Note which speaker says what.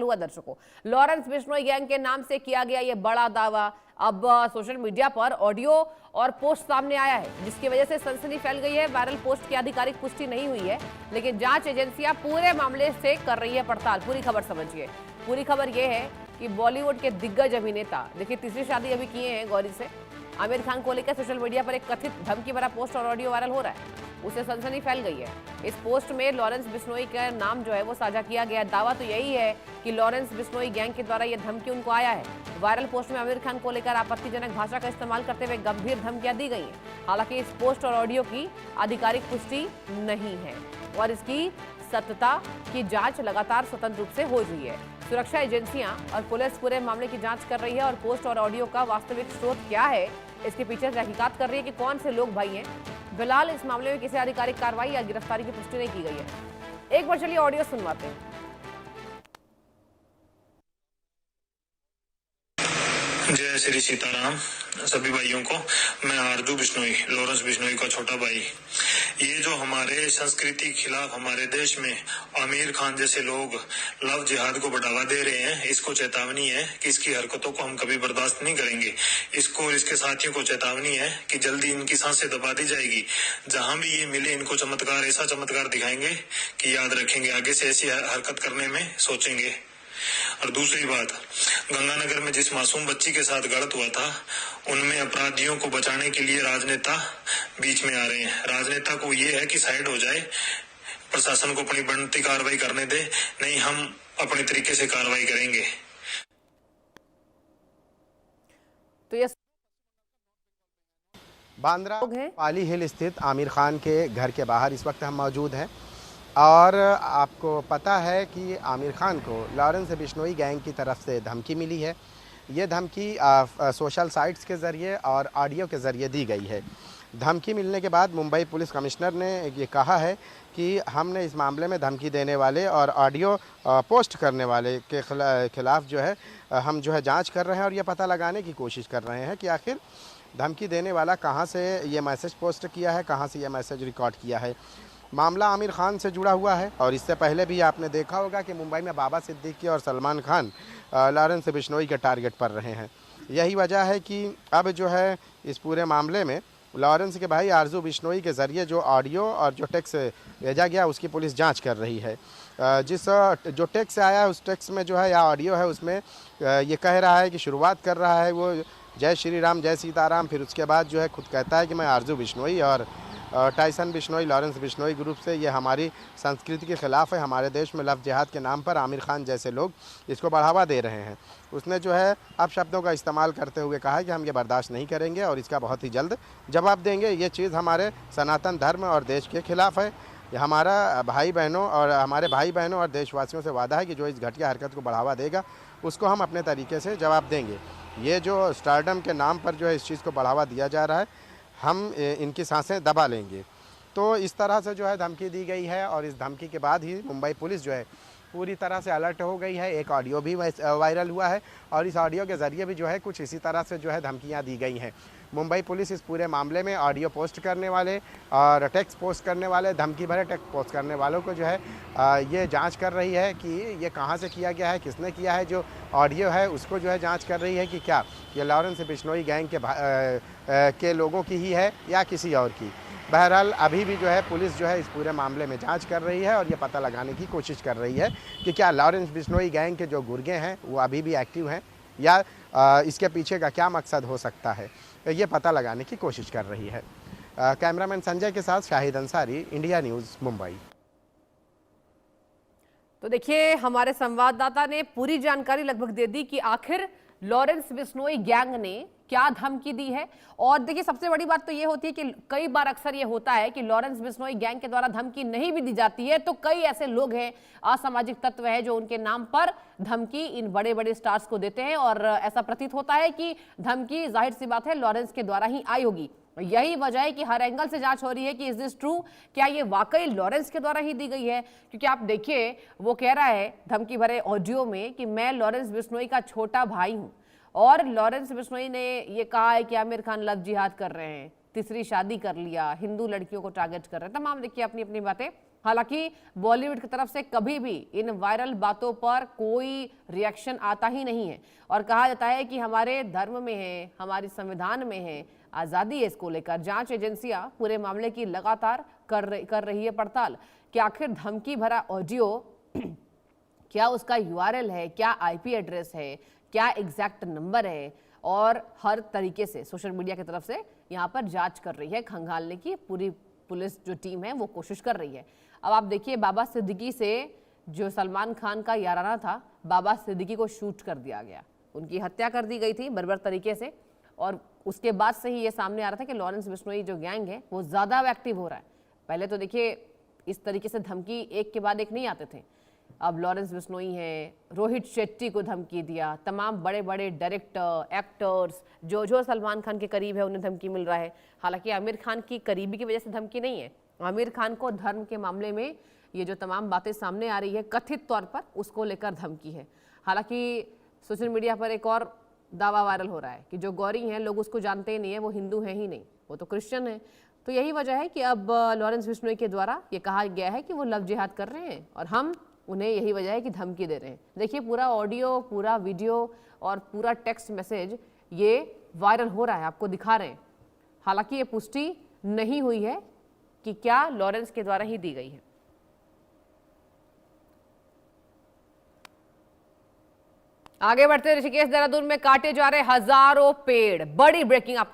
Speaker 1: हुआ दर्शकों, Lawrence Bishnoi gang के नाम से किया गया ये बड़ा दावा अब सोशल मीडिया पर ऑडियो और पोस्ट सामने आया है, जिसकी वजह से सनसनी फैल गई है। वायरल पोस्ट की आधिकारिक पुष्टि नहीं हुई है, लेकिन जांच एजेंसियां पूरे मामले से कर रही है पड़ताल। पूरी खबर समझिए। पूरी खबर यह है कि बॉलीवुड के दिग्गज अभिनेता, देखिए तीसरी शादी अभी किए हैं गौरी से, आमिर खान को लेकर सोशल मीडिया पर एक कथित धमकी भरा पोस्ट और ऑडियो वायरल हो रहा है, उसे सनसनी फैल गई है। इस पोस्ट में लॉरेंस बिश्नोई का नाम जो है वो साझा किया गया। दावा तो यही है कि लॉरेंस बिश्नोई गैंग के द्वारा यह धमकी उनको आया है। वायरल पोस्ट में आमिर खान को लेकर आपत्तिजनक भाषा का इस्तेमाल करते हुए गंभीर धमकियां दी गई हैं। हालांकि इस पोस्ट और ऑडियो की आधिकारिक पुष्टि नहीं है और इसकी सत्यता की जांच लगातार स्वतंत्र रूप से हो रही है। सुरक्षा एजेंसियां और पुलिस पूरे मामले की जांच कर रही है और पोस्ट और ऑडियो का वास्तविक स्रोत क्या है, इसके पीछे तहकीकात कर रही है कि कौन से लोग भाई हैं। फिलहाल इस मामले में किसी आधिकारिक कार्रवाई या गिरफ्तारी की पुष्टि नहीं की गई है। एक बार चलिए ऑडियो सुनवाते हैं।
Speaker 2: जय श्री सीताराम सभी भाइयों को। मैं आरजू बिश्नोई, लॉरेंस बिश्नोई का छोटा भाई। ये जो हमारे संस्कृति के खिलाफ हमारे देश में आमिर खान जैसे लोग लव जिहाद को बढ़ावा दे रहे हैं, इसको चेतावनी है कि इसकी हरकतों को हम कभी बर्दाश्त नहीं करेंगे। इसको और इसके साथियों को चेतावनी है कि जल्दी इनकी सांसें दबा दी जाएगी। जहां भी ये मिले इनको चमत्कार, ऐसा चमत्कार दिखाएंगे कि याद रखेंगे, आगे से ऐसी हरकत करने में सोचेंगे। और दूसरी बात, गंगानगर में जिस मासूम बच्ची के साथ गलत हुआ था, उनमें अपराधियों को बचाने के लिए राजनेता बीच में आ रहे हैं। राजनेता को ये है कि साइड हो जाए, प्रशासन को अपनी बनती कार्रवाई करने दे, नहीं हम अपने तरीके से कार्रवाई करेंगे।
Speaker 3: तो ये बांद्रा पाली हिल स्थित आमिर खान के घर के बाहर इस वक्त हम मौजूद हैं और आपको पता है कि आमिर खान को लॉरेंस बिश्नोई गैंग की तरफ से धमकी मिली है। ये धमकी सोशल साइट्स के ज़रिए और ऑडियो के ज़रिए दी गई है। धमकी मिलने के बाद मुंबई पुलिस कमिश्नर ने ये कहा है कि हमने इस मामले में धमकी देने वाले और ऑडियो पोस्ट करने वाले के खिलाफ जो है हम जो है जांच कर रहे हैं और ये पता लगाने की कोशिश कर रहे हैं कि आखिर धमकी देने वाला कहां से ये मैसेज पोस्ट किया है, कहां से ये मैसेज रिकॉर्ड किया है। मामला आमिर खान से जुड़ा हुआ है और इससे पहले भी आपने देखा होगा कि मुंबई में बाबा सिद्दीकी और सलमान खान लॉरेंस बिश्नोई के टारगेट पर रहे हैं। यही वजह है कि अब जो है इस पूरे मामले में लॉरेंस के भाई आरजू बिश्नोई के ज़रिए जो ऑडियो और जो टेक्स्ट भेजा गया उसकी पुलिस जांच कर रही है। जिस जो टेक्स्ट आया है उस टेक्स्ट में जो है या ऑडियो है उसमें ये कह रहा है कि शुरुआत कर रहा है वो जय श्री राम जय सीताराम, फिर उसके बाद जो है खुद कहता है कि मैं आरजू बिश्नोई और Tyson Bishnoi, Lawrence Bishnoi group से ये हमारी संस्कृति के ख़िलाफ़ है। हमारे देश में लव जिहाद के नाम पर आमिर खान जैसे लोग इसको बढ़ावा दे रहे हैं। उसने जो है अब शब्दों का इस्तेमाल करते हुए कहा है कि हम ये बर्दाश्त नहीं करेंगे और इसका बहुत ही जल्द जवाब देंगे। ये चीज़ हमारे सनातन धर्म और देश के ख़िलाफ़ है। हमारा भाई बहनों और हमारे भाई बहनों और देशवासियों से वादा है कि जो इस घटिया हरकत को बढ़ावा देगा उसको हम अपने तरीके से जवाब देंगे। ये जो स्टारडम के नाम पर जो है इस चीज़ को बढ़ावा दिया जा रहा है, हम इनकी सांसें दबा लेंगे। तो इस तरह से जो है धमकी दी गई है और इस धमकी के बाद ही मुंबई पुलिस जो है पूरी तरह से अलर्ट हो गई है। एक ऑडियो भी वायरल हुआ है और इस ऑडियो के ज़रिए भी जो है कुछ इसी तरह से जो है धमकियां दी गई हैं। मुंबई पुलिस इस पूरे मामले में ऑडियो पोस्ट करने वाले और टेक्स्ट पोस्ट करने वाले, धमकी भरे टेक्स्ट पोस्ट करने वालों को जो है ये जांच कर रही है कि ये कहां से किया गया है, किसने किया है। जो ऑडियो है उसको जो है जांच कर रही है कि क्या ये लॉरेंस बिश्नोई गैंग के लोगों की ही है या किसी और की। बहरहाल अभी भी जो है पुलिस जो है इस पूरे मामले में जांच कर रही है और ये पता लगाने की कोशिश कर रही है कि क्या लॉरेंस बिश्नोई गैंग के जो गुर्गे हैं वो अभी भी एक्टिव हैं या इसके पीछे का क्या मकसद हो सकता है, ये पता लगाने की कोशिश कर रही है। कैमरामैन संजय के साथ शाहिद अंसारी, इंडिया न्यूज़, मुंबई।
Speaker 1: तो देखिए हमारे संवाददाता ने पूरी जानकारी लगभग दे दी कि आखिर लॉरेंस बिश्नोई गैंग ने क्या धमकी दी है। और देखिए सबसे बड़ी बात तो ये होती है कि कई बार अक्सर ये होता है कि लॉरेंस बिश्नोई गैंग के द्वारा धमकी नहीं भी दी जाती है तो कई ऐसे लोग हैं, असामाजिक तत्व है जो उनके नाम पर धमकी इन बड़े बड़े स्टार्स को देते हैं और ऐसा प्रतीत होता है कि धमकी जाहिर सी बात है लॉरेंस के द्वारा ही आई होगी। यही वजह है कि हर एंगल से जांच हो रही है कि इज दिस ट्रू, क्या ये वाकई लॉरेंस के द्वारा ही दी गई है। क्योंकि आप देखिए वो कह रहा है धमकी भरे ऑडियो में कि मैं लॉरेंस बिश्नोई का छोटा भाई हूं और लॉरेंस बिश्नोई ने ये कहा है कि आमिर खान लव जिहाद कर रहे हैं, तीसरी शादी कर लिया, हिंदू लड़कियों को टारगेट कर रहे हैं, तमाम देखिए अपनी अपनी बातें हालांकि बॉलीवुड की तरफ से कभी भी इन वायरल बातों पर कोई रिएक्शन आता ही नहीं है और कहा जाता है कि हमारे धर्म में है, हमारी संविधान में है, आजादी है। इसको लेकर जांच एजेंसियां पूरे मामले की लगातार कर रही है पड़ताल कि आखिर धमकी भरा ऑडियो क्या उसका यूआरएल है, क्या आईपी एड्रेस है, क्या एग्जैक्ट नंबर है, और हर तरीके से सोशल मीडिया की तरफ से यहाँ पर जांच कर रही है। खंगालने की पूरी पुलिस जो टीम है वो कोशिश कर रही है। अब आप देखिए, बाबा सिद्दीकी से जो सलमान खान का याराना था, बाबा सिद्दीकी को शूट कर दिया गया, उनकी हत्या कर दी गई थी बर्बर तरीके से। और उसके बाद से ही ये सामने आ रहा था कि लॉरेंस बिश्नोई जो गैंग है वो ज़्यादा एक्टिव हो रहा है। पहले तो देखिए इस तरीके से धमकी एक के बाद एक नहीं आते थे। अब लॉरेंस बिश्नोई है, रोहित शेट्टी को धमकी दिया, तमाम बड़े बड़े डायरेक्टर, एक्टर्स जो सलमान खान के करीब है उन्हें धमकी मिल रहा है। हालांकि आमिर खान की करीबी की वजह से धमकी नहीं है, आमिर खान को धर्म के मामले में ये जो तमाम बातें सामने आ रही है कथित तौर पर, उसको लेकर धमकी है। हालांकि सोशल मीडिया पर एक और दावा वायरल हो रहा है कि जो गौरी हैं लोग उसको जानते ही नहीं है, वो हिंदू हैं ही नहीं, वो तो क्रिश्चियन है। तो यही वजह है कि अब लॉरेंस बिश्नोई के द्वारा ये कहा गया है कि वो लव जिहाद कर रहे हैं और हम उन्हें यही वजह है कि धमकी दे रहे हैं। देखिए पूरा ऑडियो, पूरा वीडियो और पूरा टेक्स्ट मैसेज ये वायरल हो रहा है, आपको दिखा रहे हैं। हालांकि ये पुष्टि नहीं हुई है कि क्या लॉरेंस के द्वारा ही दी गई है। आगे बढ़ते ऋषिकेश देहरादून में काटे जा रहे हजारों पेड़, बड़ी ब्रेकिंग आप